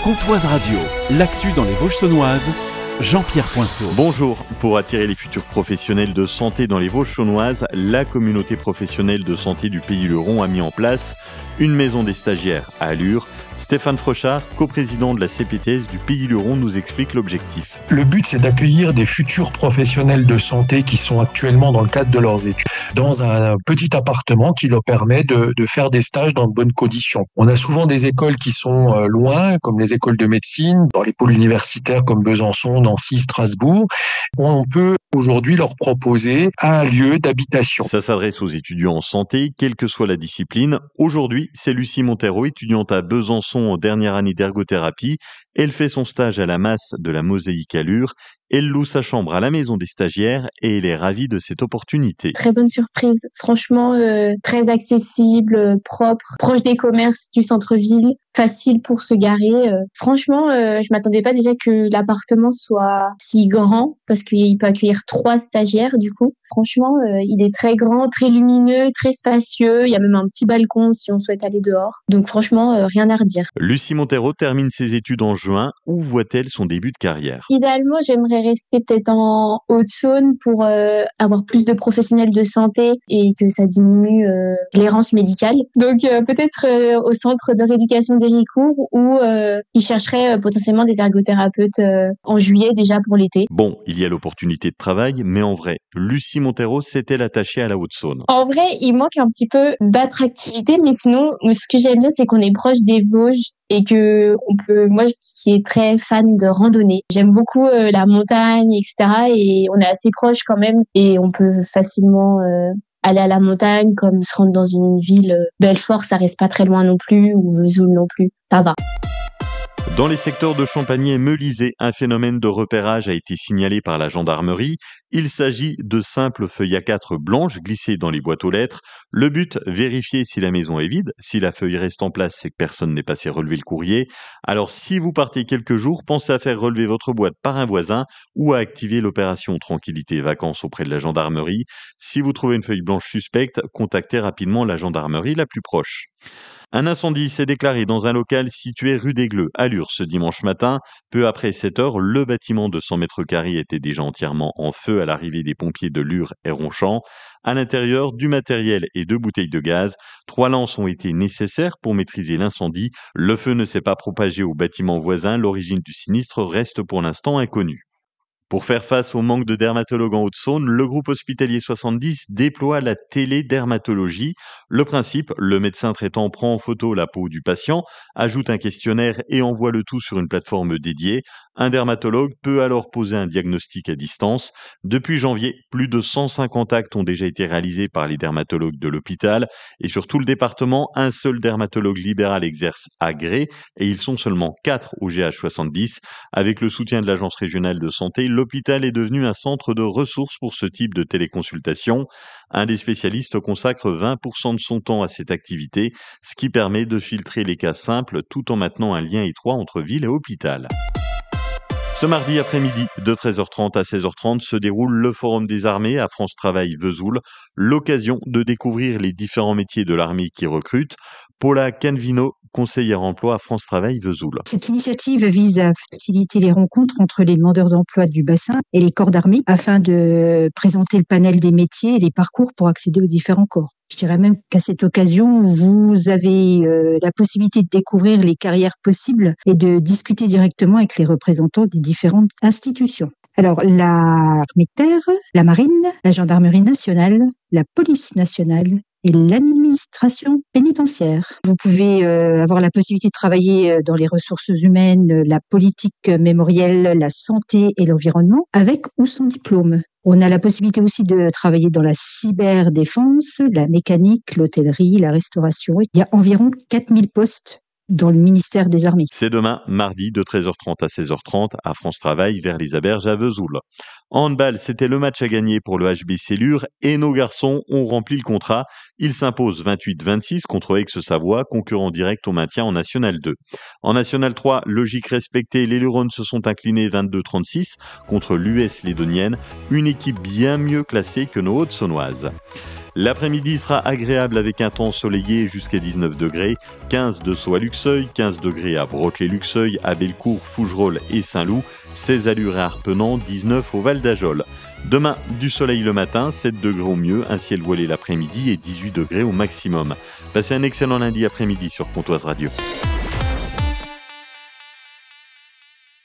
Comtoise Radio, l'actu dans les Vosges saunoises, Jean-Pierre Poinceau. Bonjour. Pour attirer les futurs professionnels de santé dans les Vosges saunoises, la communauté professionnelle de santé du Pays Luron a mis en place une maison des stagiaires à Allure. Stéphane Frochard, coprésident de la CPTS du Pays Luron, nous explique l'objectif. Le but, c'est d'accueillir des futurs professionnels de santé qui sont actuellement dans le cadre de leurs études, dans un petit appartement qui leur permet de faire des stages dans de bonnes conditions. On a souvent des écoles qui sont loin, comme les écoles de médecine, dans les pôles universitaires comme Besançon, Nancy, Strasbourg. On peut aujourd'hui leur proposer un lieu d'habitation. Ça s'adresse aux étudiants en santé, quelle que soit la discipline. Aujourd'hui, c'est Lucie Montero, étudiante à Besançon en dernière année d'ergothérapie. Elle fait son stage à la masse de la Mosaïque Allure. Elle loue sa chambre à la maison des stagiaires et elle est ravie de cette opportunité. Très bonne surprise, franchement très accessible, propre, proche des commerces du centre-ville, facile pour se garer. Franchement, je m'attendais pas déjà que l'appartement soit si grand parce qu'il peut accueillir 3 stagiaires du coup. Franchement, il est très grand, très lumineux, très spacieux. Il y a même un petit balcon si on souhaite aller dehors. Donc franchement, rien à redire. Lucie Montero termine ses études en juin. Où voit-elle son début de carrière ? Idéalement, j'aimerais rester peut-être en Haute-Saône pour avoir plus de professionnels de santé et que ça diminue l'errance médicale. Donc peut-être au centre de rééducation d'Héricourt où ils chercheraient potentiellement des ergothérapeutes en juillet déjà pour l'été. Bon, il y a l'opportunité de travail, mais en vrai, Lucie Montero s'est-elle attachée à la Haute-Saône ? En vrai, il manque un petit peu d'attractivité, mais sinon, ce que j'aime bien, c'est qu'on est proche des Vosges et que moi qui est très fan de randonnée, j'aime beaucoup la montagne, etc. Et on est assez proche quand même et on peut facilement aller à la montagne comme se rendre dans une ville. Belfort, ça reste pas très loin non plus, ou Vesoul non plus, ça va. Dans les secteurs de Champagny et Melisay, un phénomène de repérage a été signalé par la gendarmerie. Il s'agit de simples feuilles A4 blanches glissées dans les boîtes aux lettres. Le but, vérifier si la maison est vide. Si la feuille reste en place, c'est que personne n'est passé relever le courrier. Alors si vous partez quelques jours, pensez à faire relever votre boîte par un voisin ou à activer l'opération Tranquillité et Vacances auprès de la gendarmerie. Si vous trouvez une feuille blanche suspecte, contactez rapidement la gendarmerie la plus proche. Un incendie s'est déclaré dans un local situé rue des Gleux, à Lure, ce dimanche matin. Peu après 7 heures, le bâtiment de 100 mètres carrés était déjà entièrement en feu à l'arrivée des pompiers de Lure et Ronchamp. À l'intérieur, du matériel et 2 bouteilles de gaz. 3 lances ont été nécessaires pour maîtriser l'incendie. Le feu ne s'est pas propagé au bâtiment voisin. L'origine du sinistre reste pour l'instant inconnue. Pour faire face au manque de dermatologues en Haute-Saône, le groupe hospitalier 70 déploie la télédermatologie. Le principe, le médecin traitant prend en photo la peau du patient, ajoute un questionnaire et envoie le tout sur une plateforme dédiée. Un dermatologue peut alors poser un diagnostic à distance. Depuis janvier, plus de 150 actes ont déjà été réalisés par les dermatologues de l'hôpital. Et sur tout le département, un seul dermatologue libéral exerce à Gré et ils sont seulement 4 au GH 70. Avec le soutien de l'Agence régionale de santé, l'hôpital est devenu un centre de ressources pour ce type de téléconsultation. Un des spécialistes consacre 20% de son temps à cette activité, ce qui permet de filtrer les cas simples tout en maintenant un lien étroit entre ville et hôpital. Ce mardi après-midi, de 13h30 à 16h30, se déroule le Forum des armées à France Travail Vesoul, l'occasion de découvrir les différents métiers de l'armée qui recrutent. Paula Canvino, conseillère emploi à France Travail Vesoul. Cette initiative vise à faciliter les rencontres entre les demandeurs d'emploi du bassin et les corps d'armée afin de présenter le panel des métiers et les parcours pour accéder aux différents corps. Je dirais même qu'à cette occasion, vous avez la possibilité de découvrir les carrières possibles et de discuter directement avec les représentants des différentes institutions. Alors, l'armée de terre, la marine, la gendarmerie nationale, la police nationale et l'administration pénitentiaire. Vous pouvez avoir la possibilité de travailler dans les ressources humaines, la politique mémorielle, la santé et l'environnement, avec ou sans diplôme. On a la possibilité aussi de travailler dans la cyberdéfense, la mécanique, l'hôtellerie, la restauration. Il y a environ 4000 postes dans le ministère des Armées. C'est demain, mardi, de 13h30 à 16h30, à France Travail, vers les Aberges à Vesoul. En handball, c'était le match à gagner pour le HBC Lure et nos garçons ont rempli le contrat. Ils s'imposent 28-26 contre Aix-Savoie, concurrent direct au maintien en National 2. En National 3, logique respectée, les Lurones se sont inclinés 22-36 contre l'US Lédonienne, une équipe bien mieux classée que nos Hautes-Saunoises. L'après-midi sera agréable avec un temps ensoleillé jusqu'à 19 degrés, 15 de Sceaux à Luxeuil, 15 degrés à Brochet-Luxeuil, à Bellecour, Fougerolles et Saint-Loup, 16 à Lure et Arpenant, 19 au Val d'Ajol. Demain, du soleil le matin, 7 degrés au mieux, un ciel voilé l'après-midi et 18 degrés au maximum. Passez un excellent lundi après-midi sur Pontoise Radio.